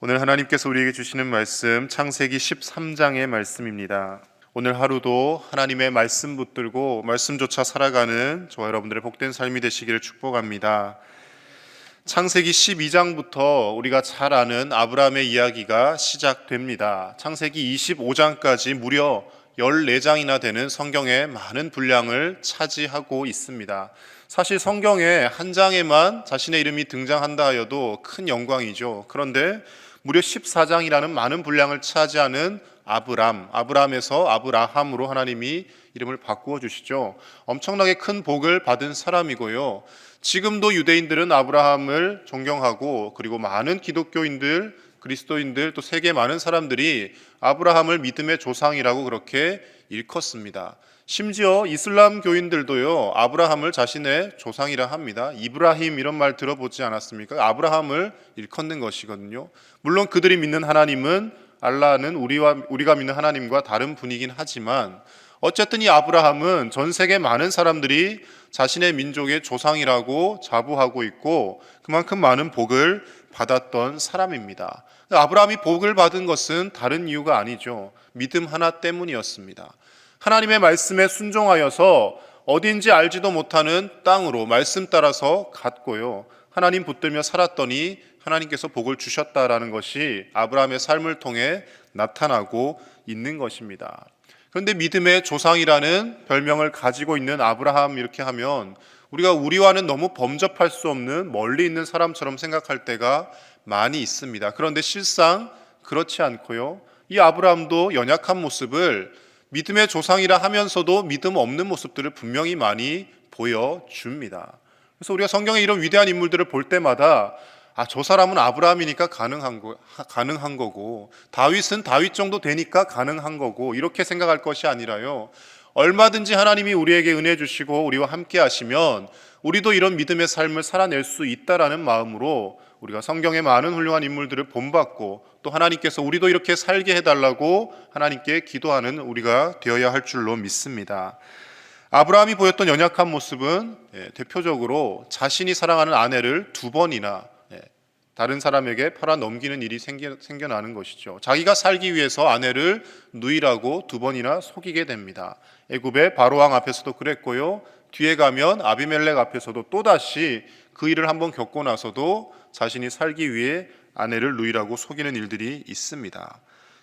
오늘 하나님께서 우리에게 주시는 말씀 창세기 13장의 말씀입니다. 오늘 하루도 하나님의 말씀 붙들고 말씀조차 살아가는 저와 여러분들의 복된 삶이 되시기를 축복합니다. 창세기 12장부터 우리가 잘 아는 아브라함의 이야기가 시작됩니다. 창세기 25장까지 무려 14장이나 되는 성경의 많은 분량을 차지하고 있습니다. 사실 성경에 한 장에만 자신의 이름이 등장한다 하여도 큰 영광이죠. 그런데 무려 14장이라는 많은 분량을 차지하는 아브람에서 아브라함으로 하나님이 이름을 바꾸어 주시죠. 엄청나게 큰 복을 받은 사람이고요. 지금도 유대인들은 아브라함을 존경하고, 그리고 많은 기독교인들, 그리스도인들, 또 세계 많은 사람들이 아브라함을 믿음의 조상이라고 그렇게 일컫습니다. 심지어 이슬람 교인들도요, 아브라함을 자신의 조상이라 합니다. 이브라힘 이런 말 들어보지 않았습니까? 아브라함을 일컫는 것이거든요. 물론 그들이 믿는 하나님은 알라는 우리가 믿는 하나님과 다른 분이긴 하지만, 어쨌든 이 아브라함은 전 세계 많은 사람들이 자신의 민족의 조상이라고 자부하고 있고, 그만큼 많은 복을 받았던 사람입니다. 아브라함이 복을 받은 것은 다른 이유가 아니죠. 믿음 하나 때문이었습니다. 하나님의 말씀에 순종하여서 어딘지 알지도 못하는 땅으로 말씀 따라서 갔고요. 하나님 붙들며 살았더니 하나님께서 복을 주셨다라는 것이 아브라함의 삶을 통해 나타나고 있는 것입니다. 그런데 믿음의 조상이라는 별명을 가지고 있는 아브라함 이렇게 하면 우리와는 너무 범접할 수 없는 멀리 있는 사람처럼 생각할 때가 많이 있습니다. 그런데 실상 그렇지 않고요. 이 아브라함도 연약한 모습을 믿음의 조상이라 하면서도 믿음 없는 모습들을 분명히 많이 보여줍니다. 그래서 우리가 성경에 이런 위대한 인물들을 볼 때마다 저 사람은 아브라함이니까 가능한 거고, 다윗은 다윗 정도 되니까 가능한 거고, 이렇게 생각할 것이 아니라요, 얼마든지 하나님이 우리에게 은혜 주시고 우리와 함께 하시면 우리도 이런 믿음의 삶을 살아낼 수 있다라는 마음으로 우리가 성경의 많은 훌륭한 인물들을 본받고, 또 하나님께서 우리도 이렇게 살게 해달라고 하나님께 기도하는 우리가 되어야 할 줄로 믿습니다. 아브라함이 보였던 연약한 모습은 대표적으로 자신이 사랑하는 아내를 2번이나 다른 사람에게 팔아 넘기는 일이 생겨나는 것이죠. 자기가 살기 위해서 아내를 누이라고 2번이나 속이게 됩니다. 애굽의 바로왕 앞에서도 그랬고요. 뒤에 가면 아비멜렉 앞에서도 또다시 그 일을 한번 겪고 나서도 자신이 살기 위해 아내를 누이라고 속이는 일들이 있습니다.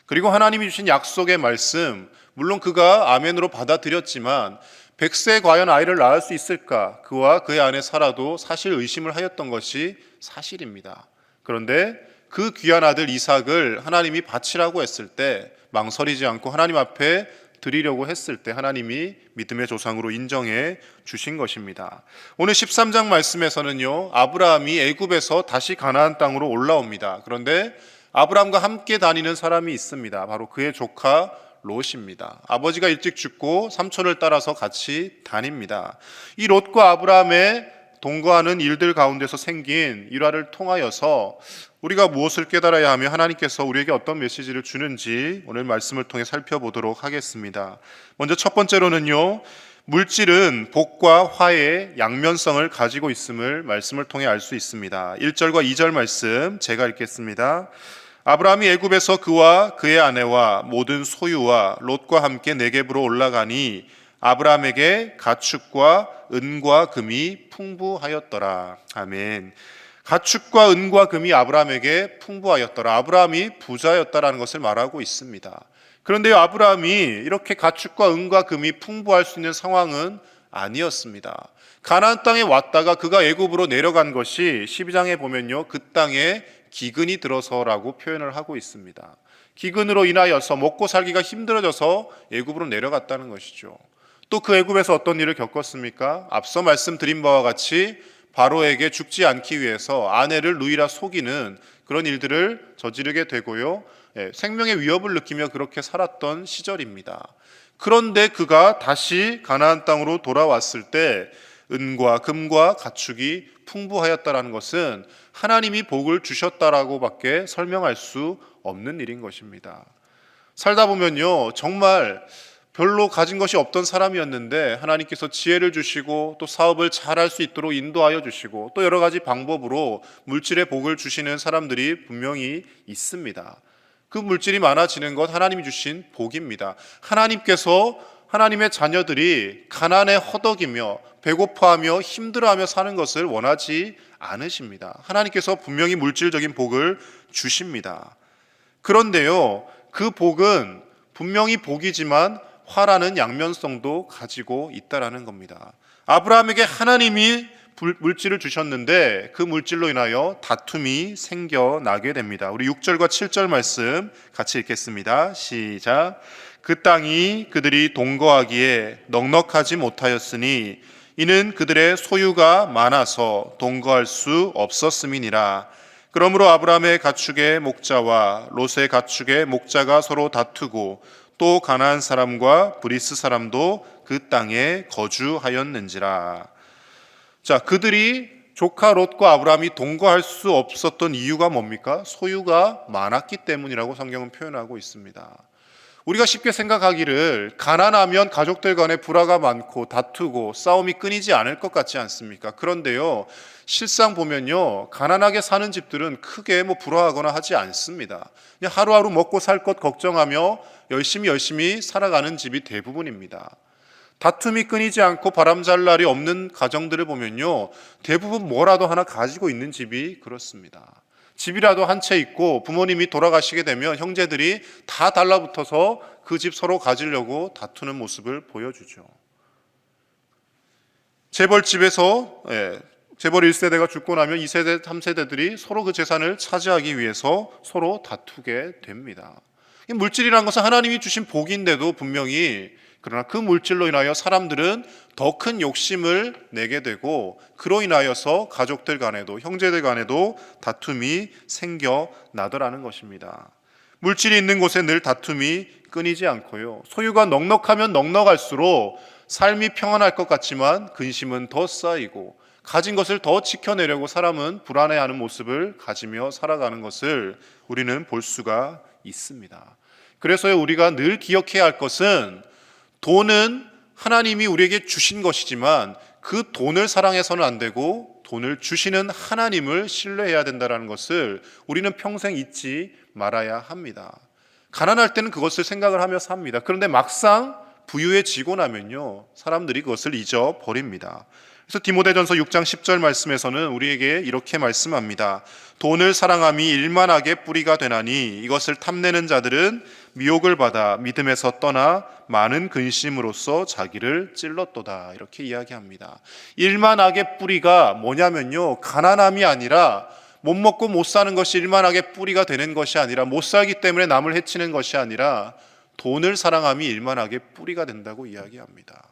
그리고 하나님이 주신 약속의 말씀, 물론 그가 아멘으로 받아들였지만 100세에 과연 아이를 낳을 수 있을까? 그와 그의 아내 사라도 사실 의심을 하였던 것이 사실입니다. 그런데 그 귀한 아들 이삭을 하나님이 바치라고 했을 때 망설이지 않고 하나님 앞에 드리려고 했을 때 하나님이 믿음의 조상으로 인정해 주신 것입니다. 오늘 13장 말씀에서는요, 아브라함이 애굽에서 다시 가나안 땅으로 올라옵니다. 그런데 아브라함과 함께 다니는 사람이 있습니다. 바로 그의 조카 롯입니다. 아버지가 일찍 죽고 삼촌을 따라서 같이 다닙니다. 이 롯과 아브라함의 동거하는 일들 가운데서 생긴 일화를 통하여서 우리가 무엇을 깨달아야 하며 하나님께서 우리에게 어떤 메시지를 주는지 오늘 말씀을 통해 살펴보도록 하겠습니다. 먼저 첫 번째로는요, 물질은 복과 화해의 양면성을 가지고 있음을 말씀을 통해 알 수 있습니다. 1절과 2절 말씀 제가 읽겠습니다. 아브라함이 애굽에서 그와 그의 아내와 모든 소유와 롯과 함께 네겝으로 올라가니 아브라함에게 가축과 은과 금이 풍부하였더라. 아멘. 가축과 은과 금이 아브라함에게 풍부하였더라. 아브라함이 부자였다라는 것을 말하고 있습니다. 그런데 아브라함이 이렇게 가축과 은과 금이 풍부할 수 있는 상황은 아니었습니다. 가나안 땅에 왔다가 그가 애굽으로 내려간 것이 12장에 보면요, 그 땅에 기근이 들어서라고 표현을 하고 있습니다. 기근으로 인하여서 먹고 살기가 힘들어져서 애굽으로 내려갔다는 것이죠. 또 그 애굽에서 어떤 일을 겪었습니까? 앞서 말씀드린 바와 같이 바로에게 죽지 않기 위해서 아내를 누이라 속이는 그런 일들을 저지르게 되고요, 생명의 위협을 느끼며 그렇게 살았던 시절입니다. 그런데 그가 다시 가나안 땅으로 돌아왔을 때 은과 금과 가축이 풍부하였다라는 것은 하나님이 복을 주셨다라고밖에 설명할 수 없는 일인 것입니다. 살다 보면요, 정말 별로 가진 것이 없던 사람이었는데 하나님께서 지혜를 주시고 또 사업을 잘할 수 있도록 인도하여 주시고 또 여러 가지 방법으로 물질의 복을 주시는 사람들이 분명히 있습니다. 그 물질이 많아지는 것 하나님이 주신 복입니다. 하나님께서 하나님의 자녀들이 가난에 허덕이며 배고파하며 힘들어하며 사는 것을 원하지 않으십니다. 하나님께서 분명히 물질적인 복을 주십니다. 그런데요, 그 복은 분명히 복이지만 화라는 양면성도 가지고 있다라는 겁니다. 아브라함에게 하나님이 물질을 주셨는데 그 물질로 인하여 다툼이 생겨나게 됩니다. 우리 6절과 7절 말씀 같이 읽겠습니다. 시작. 그 땅이 그들이 동거하기에 넉넉하지 못하였으니 이는 그들의 소유가 많아서 동거할 수 없었음이니라. 그러므로 아브라함의 가축의 목자와 롯의 가축의 목자가 서로 다투고 또 가나안 사람과 브리스 사람도 그 땅에 거주하였는지라. 자, 그들이 조카 롯과 아브라함이 동거할 수 없었던 이유가 뭡니까? 소유가 많았기 때문이라고 성경은 표현하고 있습니다. 우리가 쉽게 생각하기를 가난하면 가족들 간에 불화가 많고 다투고 싸움이 끊이지 않을 것 같지 않습니까? 그런데요, 실상 보면요, 가난하게 사는 집들은 크게 불화하거나 하지 않습니다. 그냥 하루하루 먹고 살 것 걱정하며 열심히 살아가는 집이 대부분입니다. 다툼이 끊이지 않고 바람잘 날이 없는 가정들을 보면요, 대부분 뭐라도 하나 가지고 있는 집이 그렇습니다. 집이라도 한 채 있고 부모님이 돌아가시게 되면 형제들이 다 달라붙어서 그 집 서로 가지려고 다투는 모습을 보여주죠. 재벌집에서 재벌 1세대가 죽고 나면 2세대, 3세대들이 서로 그 재산을 차지하기 위해서 서로 다투게 됩니다. 물질이라는 것은 하나님이 주신 복인데도 분명히 그러나 그 물질로 인하여 사람들은 더 큰 욕심을 내게 되고 그로 인하여서 가족들 간에도 형제들 간에도 다툼이 생겨나더라는 것입니다. 물질이 있는 곳에 늘 다툼이 끊이지 않고요. 소유가 넉넉하면 넉넉할수록 삶이 평안할 것 같지만 근심은 더 쌓이고 가진 것을 더 지켜내려고 사람은 불안해하는 모습을 가지며 살아가는 것을 우리는 볼 수가 있습니다. 그래서 우리가 늘 기억해야 할 것은 돈은 하나님이 우리에게 주신 것이지만 그 돈을 사랑해서는 안 되고 돈을 주시는 하나님을 신뢰해야 된다는 것을 우리는 평생 잊지 말아야 합니다. 가난할 때는 그것을 생각을 하며 삽니다. 그런데 막상 부유해지고 나면요, 사람들이 그것을 잊어버립니다. 그래서 디모데전서 6장 10절 말씀에서는 우리에게 이렇게 말씀합니다. 돈을 사랑함이 일만하게 뿌리가 되나니 이것을 탐내는 자들은 미혹을 받아 믿음에서 떠나 많은 근심으로써 자기를 찔렀도다. 이렇게 이야기합니다. 일만하게 뿌리가 뭐냐면요, 가난함이 아니라 못 먹고 못 사는 것이 일만하게 뿌리가 되는 것이 아니라 못 살기 때문에 남을 해치는 것이 아니라 돈을 사랑함이 일만하게 뿌리가 된다고 이야기합니다.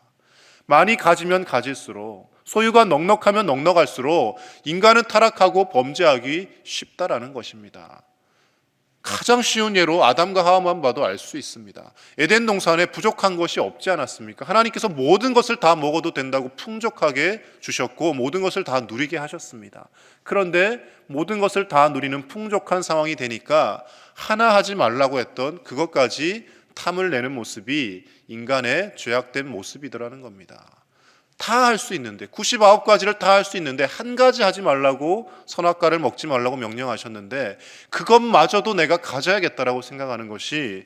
많이 가지면 가질수록 소유가 넉넉하면 넉넉할수록 인간은 타락하고 범죄하기 쉽다라는 것입니다. 가장 쉬운 예로 아담과 하와만 봐도 알 수 있습니다. 에덴 동산에 부족한 것이 없지 않았습니까? 하나님께서 모든 것을 다 먹어도 된다고 풍족하게 주셨고 모든 것을 다 누리게 하셨습니다. 그런데 모든 것을 다 누리는 풍족한 상황이 되니까 하나 하지 말라고 했던 그것까지 탐을 내는 모습이 인간의 죄악된 모습이더라는 겁니다. 다 할 수 있는데 99가지를 다 할 수 있는데 한 가지 하지 말라고, 선악과를 먹지 말라고 명령하셨는데 그것마저도 내가 가져야겠다라고 생각하는 것이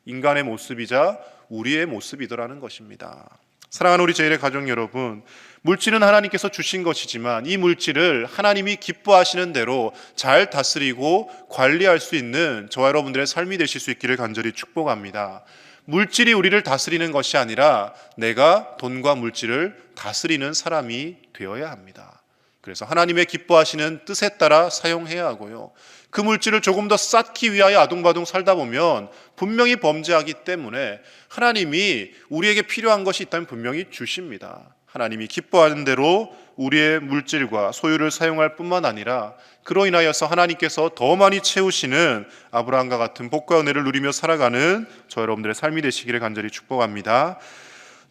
인간의 모습이자 우리의 모습이더라는 것입니다. 사랑하는 우리 제1의 가족 여러분, 물질은 하나님께서 주신 것이지만 이 물질을 하나님이 기뻐하시는 대로 잘 다스리고 관리할 수 있는 저와 여러분들의 삶이 되실 수 있기를 간절히 축복합니다. 물질이 우리를 다스리는 것이 아니라 내가 돈과 물질을 다스리는 사람이 되어야 합니다. 그래서 하나님의 기뻐하시는 뜻에 따라 사용해야 하고요. 그 물질을 조금 더 쌓기 위하여 아둥바둥 살다 보면 분명히 범죄하기 때문에 하나님이 우리에게 필요한 것이 있다면 분명히 주십니다. 하나님이 기뻐하는 대로 우리의 물질과 소유를 사용할 뿐만 아니라 그로 인하여서 하나님께서 더 많이 채우시는 아브라함과 같은 복과 은혜를 누리며 살아가는 저 여러분들의 삶이 되시기를 간절히 축복합니다.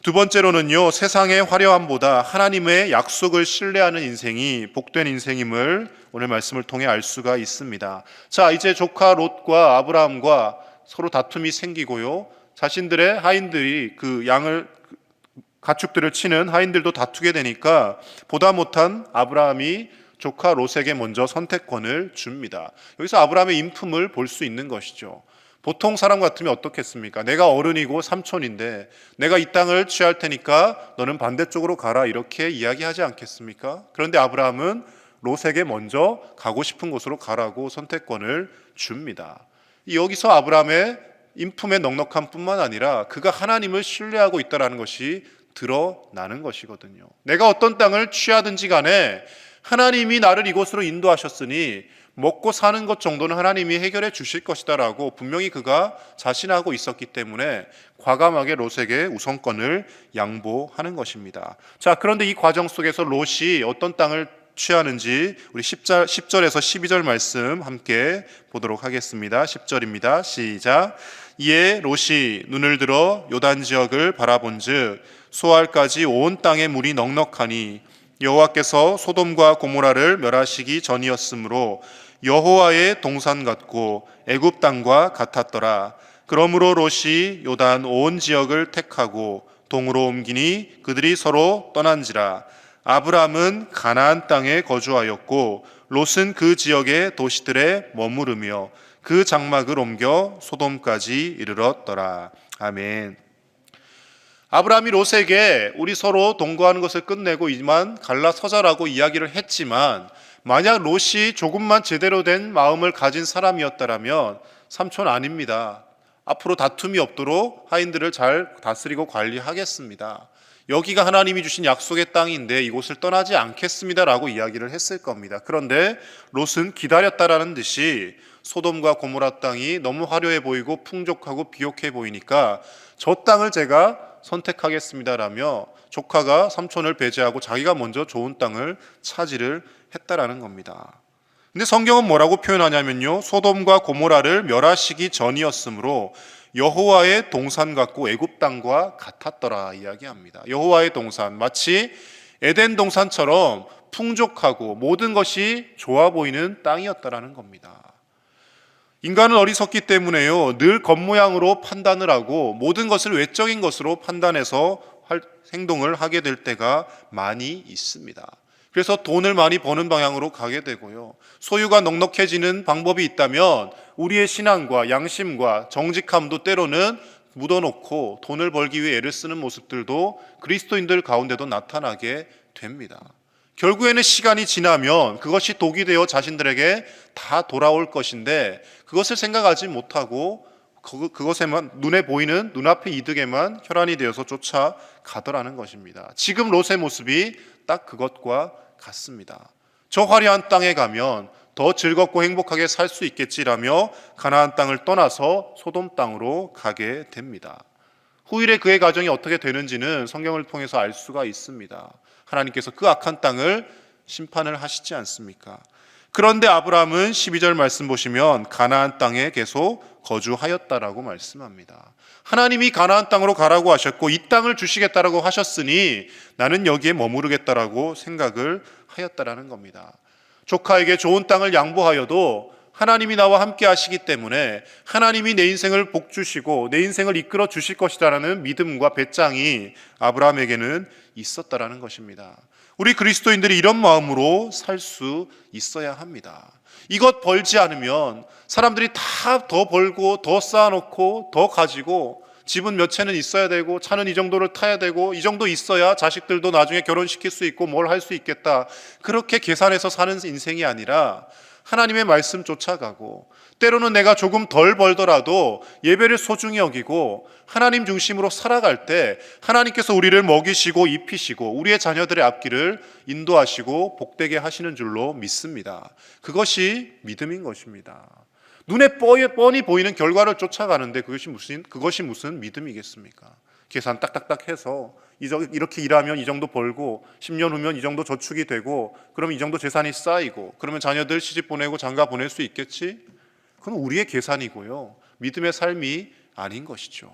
두 번째로는요, 세상의 화려함보다 하나님의 약속을 신뢰하는 인생이 복된 인생임을 오늘 말씀을 통해 알 수가 있습니다. 자, 이제 조카 롯과 아브라함과 서로 다툼이 생기고요, 자신들의 하인들이 그 양을 가축들을 치는 하인들도 다투게 되니까 보다 못한 아브라함이 조카 롯에게 먼저 선택권을 줍니다. 여기서 아브라함의 인품을 볼 수 있는 것이죠. 보통 사람 같으면 어떻겠습니까? 내가 어른이고 삼촌인데 내가 이 땅을 취할 테니까 너는 반대쪽으로 가라, 이렇게 이야기하지 않겠습니까? 그런데 아브라함은 롯에게 먼저 가고 싶은 곳으로 가라고 선택권을 줍니다. 여기서 아브라함의 인품의 넉넉함 뿐만 아니라 그가 하나님을 신뢰하고 있다는 것이 드러나는 것이거든요. 내가 어떤 땅을 취하든지 간에 하나님이 나를 이곳으로 인도하셨으니 먹고 사는 것 정도는 하나님이 해결해 주실 것이다라고 분명히 그가 자신하고 있었기 때문에 과감하게 롯에게 우선권을 양보하는 것입니다. 자, 그런데 이 과정 속에서 롯이 어떤 땅을 취하는지 우리 10절에서 12절 말씀 함께 보도록 하겠습니다. 10절입니다. 시작. 이에 롯이 눈을 들어 요단 지역을 바라본즉 소알까지 온 땅에 물이 넉넉하니 여호와께서 소돔과 고모라를 멸하시기 전이었으므로 여호와의 동산 같고 애굽 땅과 같았더라. 그러므로 롯이 요단 온 지역을 택하고 동으로 옮기니 그들이 서로 떠난지라. 아브람은 가나안 땅에 거주하였고 롯은 그 지역의 도시들에 머무르며 그 장막을 옮겨 소돔까지 이르렀더라. 아멘. 아브라함이 롯에게 우리 서로 동거하는 것을 끝내고 이만 갈라서자라고 이야기를 했지만 만약 롯이 조금만 제대로 된 마음을 가진 사람이었다면 삼촌 아닙니다. 앞으로 다툼이 없도록 하인들을 잘 다스리고 관리하겠습니다. 여기가 하나님이 주신 약속의 땅인데 이곳을 떠나지 않겠습니다라고 이야기를 했을 겁니다. 그런데 롯은 기다렸다라는 듯이 소돔과 고모라 땅이 너무 화려해 보이고 풍족하고 비옥해 보이니까 저 땅을 제가 선택하겠습니다라며 조카가 삼촌을 배제하고 자기가 먼저 좋은 땅을 차지를 했다라는 겁니다. 근데 성경은 뭐라고 표현하냐면요, 소돔과 고모라를 멸하시기 전이었으므로 여호와의 동산 같고 애굽 땅과 같았더라 이야기합니다. 여호와의 동산, 마치 에덴 동산처럼 풍족하고 모든 것이 좋아 보이는 땅이었다라는 겁니다. 인간은 어리석기 때문에요, 늘 겉모양으로 판단을 하고 모든 것을 외적인 것으로 판단해서 행동을 하게 될 때가 많이 있습니다. 그래서 돈을 많이 버는 방향으로 가게 되고요, 소유가 넉넉해지는 방법이 있다면 우리의 신앙과 양심과 정직함도 때로는 묻어놓고 돈을 벌기 위해 애를 쓰는 모습들도 그리스도인들 가운데도 나타나게 됩니다. 결국에는 시간이 지나면 그것이 독이 되어 자신들에게 다 돌아올 것인데 그것을 생각하지 못하고 그것에만, 눈에 보이는 눈앞의 이득에만 혈안이 되어서 쫓아가더라는 것입니다. 지금 롯의 모습이 딱 그것과 같습니다. 저 화려한 땅에 가면 더 즐겁고 행복하게 살 수 있겠지라며 가나안 땅을 떠나서 소돔 땅으로 가게 됩니다. 후일에 그의 가정이 어떻게 되는지는 성경을 통해서 알 수가 있습니다. 하나님께서 그 악한 땅을 심판을 하시지 않습니까? 그런데 아브라함은 12절 말씀 보시면 가나안 땅에 계속 거주하였다라고 말씀합니다. 하나님이 가나안 땅으로 가라고 하셨고 이 땅을 주시겠다라고 하셨으니 나는 여기에 머무르겠다라고 생각을 하였다라는 겁니다. 조카에게 좋은 땅을 양보하여도 하나님이 나와 함께 하시기 때문에 하나님이 내 인생을 복주시고 내 인생을 이끌어 주실 것이라는 믿음과 배짱이 아브라함에게는 있었다라는 것입니다. 우리 그리스도인들이 이런 마음으로 살 수 있어야 합니다. 이것 벌지 않으면 사람들이 다 더 벌고 더 쌓아놓고 더 가지고 집은 몇 채는 있어야 되고 차는 이 정도를 타야 되고 이 정도 있어야 자식들도 나중에 결혼시킬 수 있고 뭘 할 수 있겠다, 그렇게 계산해서 사는 인생이 아니라 하나님의 말씀 쫓아가고 때로는 내가 조금 덜 벌더라도 예배를 소중히 여기고 하나님 중심으로 살아갈 때 하나님께서 우리를 먹이시고 입히시고 우리의 자녀들의 앞길을 인도하시고 복되게 하시는 줄로 믿습니다. 그것이 믿음인 것입니다. 눈에 뻔히 보이는 결과를 쫓아가는데 그것이 무슨 믿음이겠습니까? 계산 딱딱딱 해서 이렇게 일하면 이 정도 벌고 10년 후면 이 정도 저축이 되고 그러면 이 정도 재산이 쌓이고 그러면 자녀들 시집 보내고 장가 보낼 수 있겠지? 그건 우리의 계산이고요, 믿음의 삶이 아닌 것이죠.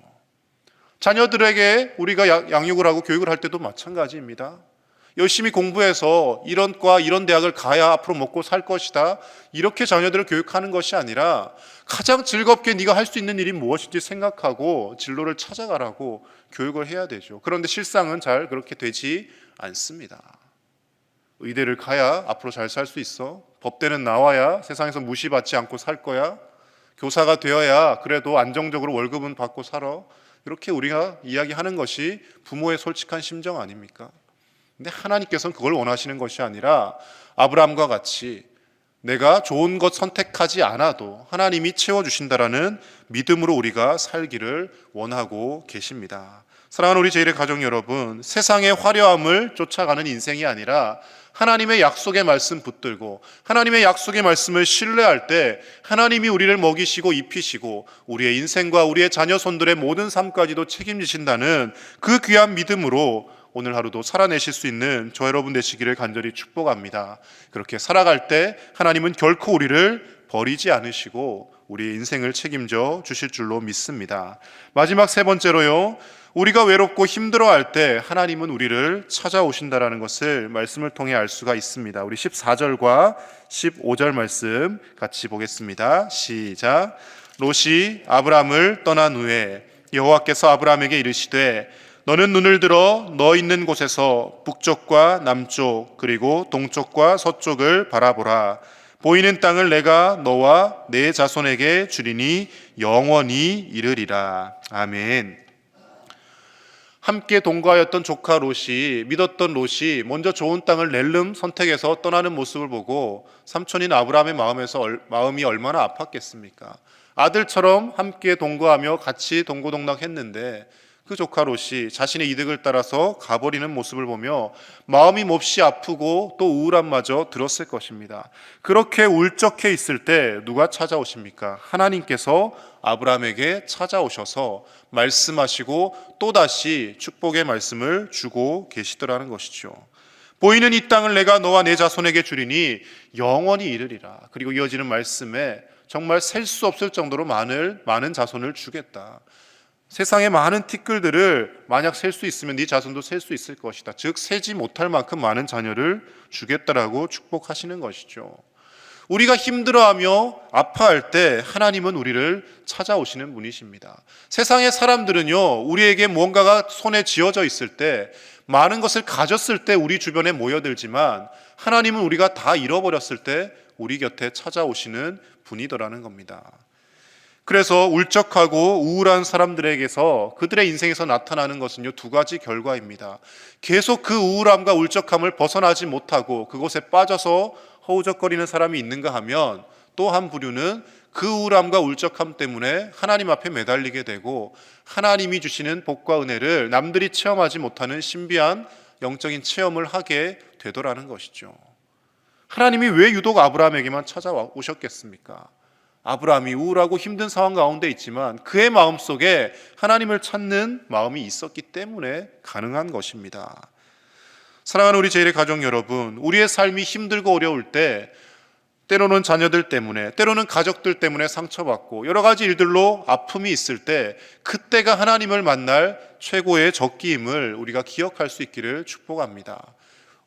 자녀들에게 우리가 양육을 하고 교육을 할 때도 마찬가지입니다. 열심히 공부해서 이런 과 이런 대학을 가야 앞으로 먹고 살 것이다, 이렇게 자녀들을 교육하는 것이 아니라 가장 즐겁게 네가 할 수 있는 일이 무엇인지 생각하고 진로를 찾아가라고 교육을 해야 되죠. 그런데 실상은 잘 그렇게 되지 않습니다. 의대를 가야 앞으로 잘 살 수 있어, 법대는 나와야 세상에서 무시받지 않고 살 거야, 교사가 되어야 그래도 안정적으로 월급은 받고 살아, 이렇게 우리가 이야기하는 것이 부모의 솔직한 심정 아닙니까? 근데 하나님께서는 그걸 원하시는 것이 아니라 아브라함과 같이 내가 좋은 것 선택하지 않아도 하나님이 채워주신다라는 믿음으로 우리가 살기를 원하고 계십니다. 사랑하는 우리 제1의 가족 여러분, 세상의 화려함을 쫓아가는 인생이 아니라 하나님의 약속의 말씀 붙들고 하나님의 약속의 말씀을 신뢰할 때 하나님이 우리를 먹이시고 입히시고 우리의 인생과 우리의 자녀 손들의 모든 삶까지도 책임지신다는 그 귀한 믿음으로 오늘 하루도 살아내실 수 있는 저 여러분 되시기를 간절히 축복합니다. 그렇게 살아갈 때 하나님은 결코 우리를 버리지 않으시고 우리의 인생을 책임져 주실 줄로 믿습니다. 마지막 세 번째로요, 우리가 외롭고 힘들어할 때 하나님은 우리를 찾아오신다라는 것을 말씀을 통해 알 수가 있습니다. 우리 14절과 15절 말씀 같이 보겠습니다. 시작. 롯이 아브람을 떠난 후에 여호와께서 아브람에게 이르시되 너는 눈을 들어 너 있는 곳에서 북쪽과 남쪽 그리고 동쪽과 서쪽을 바라보라. 보이는 땅을 내가 너와 내 자손에게 주리니 영원히 이르리라. 아멘. 함께 동거하였던 조카 롯이, 믿었던 롯이 먼저 좋은 땅을 낼름 선택해서 떠나는 모습을 보고 삼촌인 아브라함의 마음이 얼마나 아팠겠습니까? 아들처럼 함께 동거하며 같이 동고동락했는데 그 조카 롯이 자신의 이득을 따라서 가버리는 모습을 보며 마음이 몹시 아프고 또 우울함마저 들었을 것입니다. 그렇게 울적해 있을 때 누가 찾아오십니까? 하나님께서 아브라함에게 찾아오셔서 말씀하시고 또다시 축복의 말씀을 주고 계시더라는 것이죠. 보이는 이 땅을 내가 너와 내 자손에게 주리니 영원히 이르리라. 그리고 이어지는 말씀에 정말 셀 수 없을 정도로 많은 자손을 주겠다. 세상의 많은 티끌들을 만약 셀 수 있으면 네 자손도 셀 수 있을 것이다. 즉 세지 못할 만큼 많은 자녀를 주겠다라고 축복하시는 것이죠. 우리가 힘들어하며 아파할 때 하나님은 우리를 찾아오시는 분이십니다. 세상의 사람들은요, 우리에게 무언가가 손에 쥐어져 있을 때, 많은 것을 가졌을 때 우리 주변에 모여들지만 하나님은 우리가 다 잃어버렸을 때 우리 곁에 찾아오시는 분이더라는 겁니다. 그래서 울적하고 우울한 사람들에게서 그들의 인생에서 나타나는 것은요, 두 가지 결과입니다. 계속 그 우울함과 울적함을 벗어나지 못하고 그곳에 빠져서 허우적거리는 사람이 있는가 하면, 또 한 부류는 그 우울함과 울적함 때문에 하나님 앞에 매달리게 되고 하나님이 주시는 복과 은혜를 남들이 체험하지 못하는 신비한 영적인 체험을 하게 되더라는 것이죠. 하나님이 왜 유독 아브라함에게만 찾아오셨겠습니까? 아브라함이 우울하고 힘든 상황 가운데 있지만 그의 마음속에 하나님을 찾는 마음이 있었기 때문에 가능한 것입니다. 사랑하는 우리 제1의 가족 여러분, 우리의 삶이 힘들고 어려울 때 때로는 자녀들 때문에, 때로는 가족들 때문에 상처받고 여러 가지 일들로 아픔이 있을 때 그때가 하나님을 만날 최고의 적기임을 우리가 기억할 수 있기를 축복합니다.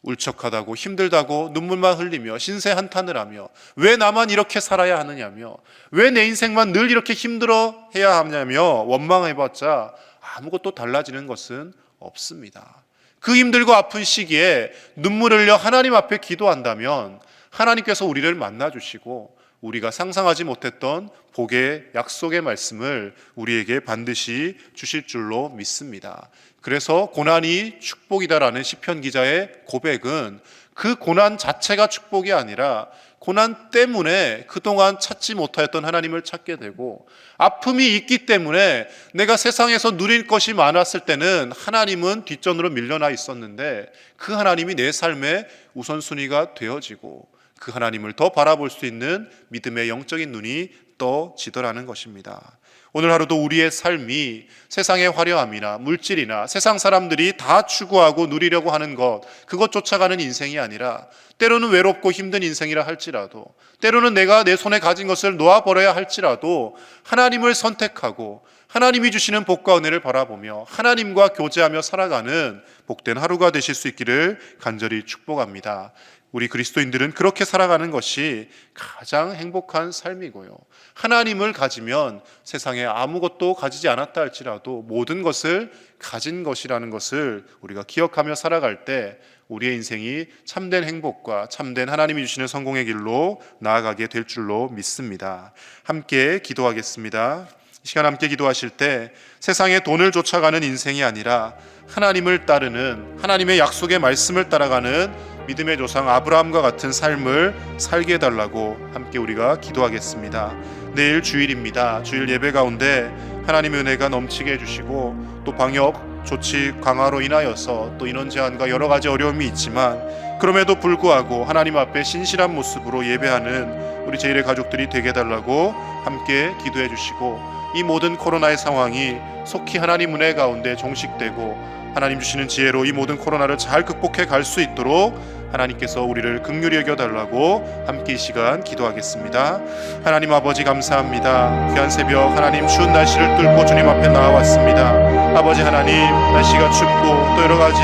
울적하다고 힘들다고 눈물만 흘리며 신세 한탄을 하며 왜 나만 이렇게 살아야 하느냐며 왜 내 인생만 늘 이렇게 힘들어해야 하냐며 원망해봤자 아무것도 달라지는 것은 없습니다. 그 힘들고 아픈 시기에 눈물 흘려 하나님 앞에 기도한다면 하나님께서 우리를 만나주시고 우리가 상상하지 못했던 복의 약속의 말씀을 우리에게 반드시 주실 줄로 믿습니다. 그래서 고난이 축복이다라는 시편 기자의 고백은 그 고난 자체가 축복이 아니라 고난 때문에 그동안 찾지 못하였던 하나님을 찾게 되고, 아픔이 있기 때문에 내가 세상에서 누릴 것이 많았을 때는 하나님은 뒷전으로 밀려나 있었는데 그 하나님이 내 삶의 우선순위가 되어지고 그 하나님을 더 바라볼 수 있는 믿음의 영적인 눈이 떠지더라는 것입니다. 오늘 하루도 우리의 삶이 세상의 화려함이나 물질이나 세상 사람들이 다 추구하고 누리려고 하는 것, 그것 쫓아가는 인생이 아니라 때로는 외롭고 힘든 인생이라 할지라도, 때로는 내가 내 손에 가진 것을 놓아버려야 할지라도 하나님을 선택하고 하나님이 주시는 복과 은혜를 바라보며 하나님과 교제하며 살아가는 복된 하루가 되실 수 있기를 간절히 축복합니다. 우리 그리스도인들은 그렇게 살아가는 것이 가장 행복한 삶이고요. 하나님을 가지면 세상에 아무것도 가지지 않았다 할지라도 모든 것을 가진 것이라는 것을 우리가 기억하며 살아갈 때 우리의 인생이 참된 행복과 참된 하나님이 주시는 성공의 길로 나아가게 될 줄로 믿습니다. 함께 기도하겠습니다. 이 시간 함께 기도하실 때 세상의 돈을 쫓아가는 인생이 아니라 하나님을 따르는, 하나님의 약속의 말씀을 따라가는 믿음의 조상 아브라함과 같은 삶을 살게 해달라고 함께 우리가 기도하겠습니다. 내일 주일입니다. 주일 예배 가운데 하나님의 은혜가 넘치게 해주시고 또 방역 조치 강화로 인하여서 또 인원 제한과 여러 가지 어려움이 있지만 그럼에도 불구하고 하나님 앞에 신실한 모습으로 예배하는 우리 제1의 가족들이 되게 해달라고 함께 기도해 주시고 이 모든 코로나의 상황이 속히 하나님 은혜 가운데 종식되고 하나님 주시는 지혜로 이 모든 코로나를 잘 극복해 갈 수 있도록 하나님께서 우리를 긍휼히 여겨달라고 함께 이 시간 기도하겠습니다. 하나님 아버지 감사합니다. 귀한 새벽 하나님 추운 날씨를 뚫고 주님 앞에 나와왔습니다. 아버지 하나님 날씨가 춥고 또 여러 가지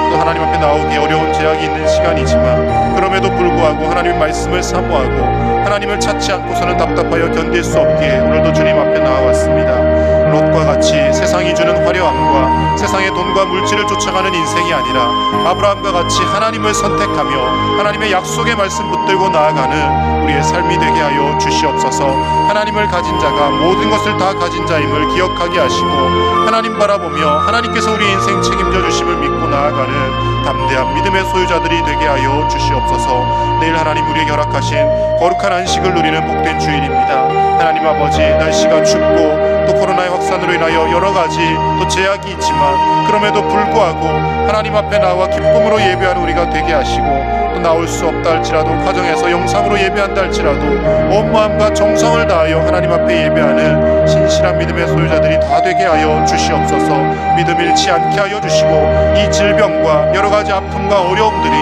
또 하나님 앞에 나오기 어려운 제약이 있는 시간이지만 그럼에도 불구하고 하나님의 말씀을 사모하고 하나님을 찾지 않고서는 답답하여 견딜 수 없기에 오늘도 주님 앞에 나와왔습니다. 롯과 같이 세상이 주는 화려함과 세상의 돈과 물질을 쫓아가는 인생이 아니라 아브라함과 같이 하나님을 선택하며 하나님의 약속의 말씀 붙들고 나아가는 우리의 삶이 되게 하여 주시옵소서. 하나님을 가진 자가 모든 것을 다 가진 자임을 기억하게 하시고 하나님 바라보며 하나님께서 우리 인생 책임져 주심을 믿고 나아가는 담대한 믿음의 소유자들이 되게 하여 주시옵소서. 내일 하나님 우리에게 허락하신 거룩한 안식을 누리는 복된 주일입니다. 하나님 아버지 날씨가 춥고 또 코로나의 확산으로 인하여 여러 가지 또 제약이 있지만 그럼에도 불구하고 하나님 앞에 나와 기쁨으로 예배하는 우리가 되게 하시고 또 나올 수 없다 할지라도 가정에서 영상으로 예배한다 할지라도 온 마음과 정성을 다하여 하나님 앞에 예배하는 신실한 믿음의 소유자들이 다 되게 하여 주시옵소서. 믿음 잃지 않게 하여 주시고 이 질병과 여러 가지 아픔과 어려움들이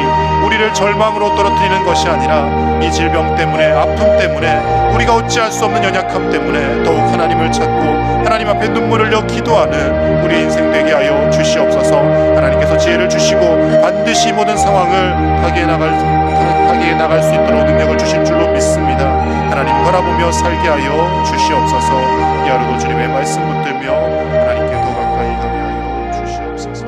우리를 절망으로 떨어뜨리는 것이 아니라 이 질병 때문에 아픔 때문에 우리가 어찌할 수 없는 연약함 때문에 더욱 하나님을 찾고 하나님 앞에 눈물을 흘려 기도하는 우리의 인생 되게 하여 주시옵소서. 하나님께서 지혜를 주시고 반드시 모든 상황을 타개해 나갈 수 있도록 능력을 주실 줄로 믿습니다. 하나님 바라보며 살게 하여 주시옵소서. 이 하루도 주님의 말씀 붙들며 하나님께 더 가까이 가게 하여 주시옵소서.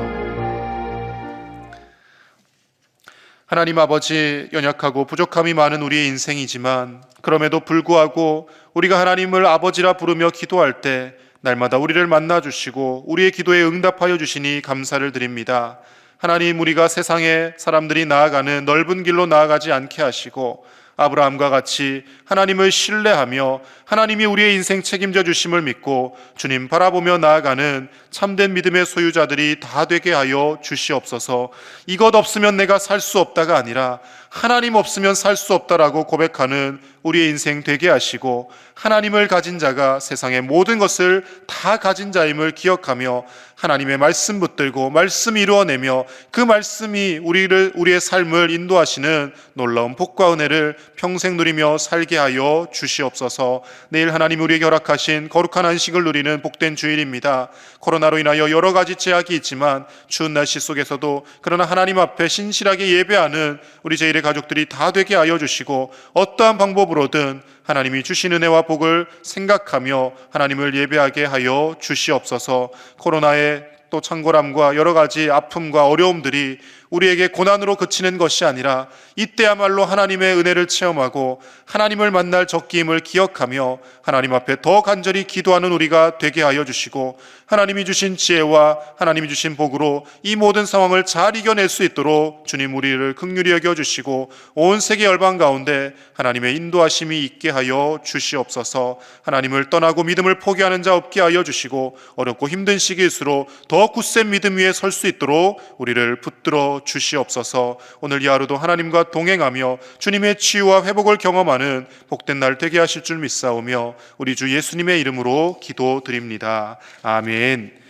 하나님 아버지, 연약하고 부족함이 많은 우리의 인생이지만 그럼에도 불구하고 우리가 하나님을 아버지라 부르며 기도할 때 날마다 우리를 만나주시고 우리의 기도에 응답하여 주시니 감사를 드립니다. 하나님, 우리가 세상에 사람들이 나아가는 넓은 길로 나아가지 않게 하시고 아브라함과 같이 하나님을 신뢰하며 하나님이 우리의 인생 책임져 주심을 믿고 주님 바라보며 나아가는 참된 믿음의 소유자들이 다 되게 하여 주시옵소서. 이것 없으면 내가 살 수 없다가 아니라 하나님 없으면 살 수 없다라고 고백하는 우리의 인생 되게 하시고 하나님을 가진 자가 세상의 모든 것을 다 가진 자임을 기억하며 하나님의 말씀 붙들고 말씀 이루어내며 그 말씀이 우리의 삶을 인도하시는 놀라운 복과 은혜를 평생 누리며 살게 하여 주시옵소서. 내일 하나님 우리에게 허락하신 거룩한 안식을 누리는 복된 주일입니다. 코로나로 인하여 여러 가지 제약이 있지만 추운 날씨 속에서도 그러나 하나님 앞에 신실하게 예배하는 우리 제1의 가족들이 다 되게 하여 주시고 어떠한 방법으로든 하나님이 주신 은혜와 복을 생각하며 하나님을 예배하게 하여 주시옵소서. 코로나의 또 창궐함과 여러 가지 아픔과 어려움들이 우리에게 고난으로 그치는 것이 아니라 이때야말로 하나님의 은혜를 체험하고 하나님을 만날 적기임을 기억하며 하나님 앞에 더 간절히 기도하는 우리가 되게 하여 주시고 하나님이 주신 지혜와 하나님이 주신 복으로 이 모든 상황을 잘 이겨낼 수 있도록 주님 우리를 긍휼히 여겨주시고 온 세계 열방 가운데 하나님의 인도하심이 있게 하여 주시옵소서. 하나님을 떠나고 믿음을 포기하는 자 없게 하여 주시고 어렵고 힘든 시기일수록 더 굳센 믿음 위에 설 수 있도록 우리를 붙들어 주시옵소서. 오늘 이 하루도 하나님과 동행하며 주님의 치유와 회복을 경험하는 복된 날 되게 하실 줄 믿사오며 우리 주 예수님의 이름으로 기도드립니다. 아멘.